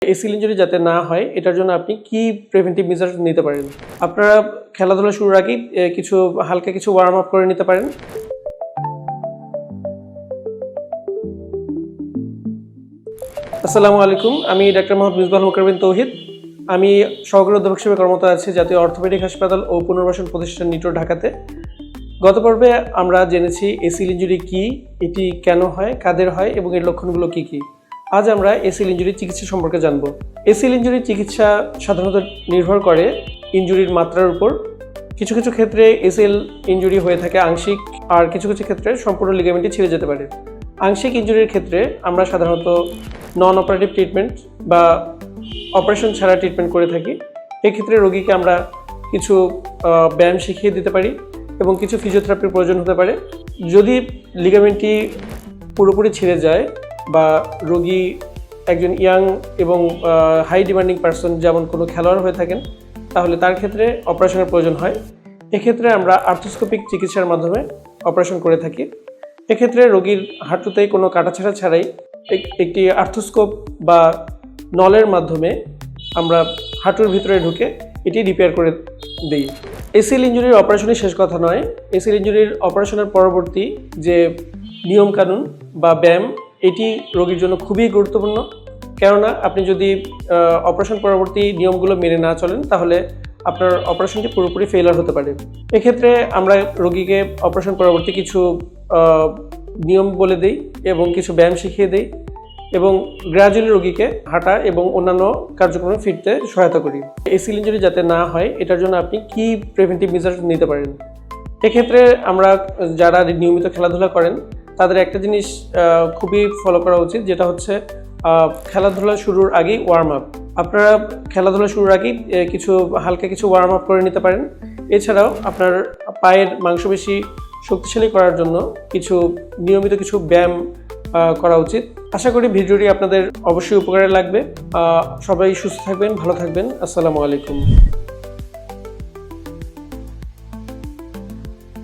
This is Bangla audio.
এসিএল ইনজুরি যাতে না হয় এটার জন্য আপনি কি প্রিভেন্টিভ মেজার নিতে পারেন? আপনারা খেলাধুলা শুরুর আগেই হালকা কিছু ওয়ার্ম আপ করে নিতে পারেন। আসসালামু আলাইকুম, আমি ডাক্তার মোহাম্মদ মিসবাহুল মুকাররম বিন তৌহিদ। আমি সহকারী অধ্যাপক হিসেবে কর্মরত আছি জাতীয় অর্থোপেডিক হাসপাতাল ও পুনর্বাসন প্রতিষ্ঠান নিটোর, ঢাকাতে। গত পর্বে আমরা জেনেছি এসিএল ইনজুরি কি, এটি কেন হয়, কাদের হয় এবং এর লক্ষণগুলো কি কি। আজ আমরা এসিএল ইনজুরির চিকিৎসা সম্পর্কে জানব। এসিএল ইনজুরির চিকিৎসা সাধারণত নির্ভর করে ইনজুরির মাত্রার উপর। কিছু কিছু ক্ষেত্রে এসিএল ইনজুরি হয়ে থাকে আংশিক, আর কিছু কিছু ক্ষেত্রে সম্পূর্ণ লিগামেন্টই ছিঁড়ে যেতে পারে। আংশিক ইনজুরির ক্ষেত্রে আমরা সাধারণত নন অপারেটিভ ট্রিটমেন্ট বা অপারেশন ছাড়া ট্রিটমেন্ট করে থাকি। এক্ষেত্রে রোগীকে আমরা কিছু ব্যায়াম শিখিয়ে দিতে পারি এবং কিছু ফিজিওথেরাপির প্রয়োজন হতে পারে। যদি লিগামেন্টটি পুরোপুরি ছিঁড়ে যায় বা রোগী একজন ইয়াং এবং হাই ডিমান্ডিং পার্সন, যেমন কোনো খেলোয়াড় হয়ে থাকেন, তাহলে তার ক্ষেত্রে অপারেশনের প্রয়োজন হয়। এক্ষেত্রে আমরা আর্থ্রোস্কোপিক চিকিৎসার মাধ্যমে অপারেশন করে থাকি। এক্ষেত্রে রোগীর হাঁটুতে কোনো কাটাছাড়া ছাড়াই একটি আর্থ্রোস্কোপ বা নলের মাধ্যমে আমরা হাঁটুর ভিতরে ঢুকে এটি রিপেয়ার করে দিই। এসিএল ইনজুরির অপারেশনই শেষ কথা নয়। এসিএল ইনজুরির অপারেশনের পরবর্তী যে নিয়মকানুন বা ব্যায়াম, এটি রোগীর জন্য খুবই গুরুত্বপূর্ণ। কেননা আপনি যদি অপারেশন পরবর্তী নিয়মগুলো মেনে না চলেন, তাহলে আপনার অপারেশনটি পুরোপুরি ফেইলার হতে পারে। এক্ষেত্রে আমরা রোগীকে অপারেশন পরবর্তী কিছু নিয়ম বলে দিই এবং কিছু ব্যায়াম শিখিয়ে দিই এবং গ্র্যাজুয়ালি রোগীকে হাঁটা এবং অন্যান্য কার্যক্রমে ফিরতে সহায়তা করি। এসিএল ইনজুরি যাতে না হয় এটার জন্য আপনি কি প্রিভেন্টিভ মেজার নিতে পারেন? এক্ষেত্রে আমরা যারা নিয়মিত খেলাধুলা করেন তাদের একটা জিনিস খুবই ফলো করা উচিত, যেটা হচ্ছে খেলাধুলা শুরুর আগেই ওয়ার্ম আপ। আপনারা খেলাধুলা শুরুর আগেই হালকা কিছু ওয়ার্ম আপ করে নিতে পারেন। এছাড়াও আপনার পায়ের মাংসপেশি শক্তিশালী করার জন্য নিয়মিত কিছু ব্যায়াম করা উচিত। আশা করি ভিডিওটি আপনাদের অবশ্যই উপকারে লাগবে। সবাই সুস্থ থাকবেন, ভালো থাকবেন। আসসালামু আলাইকুম।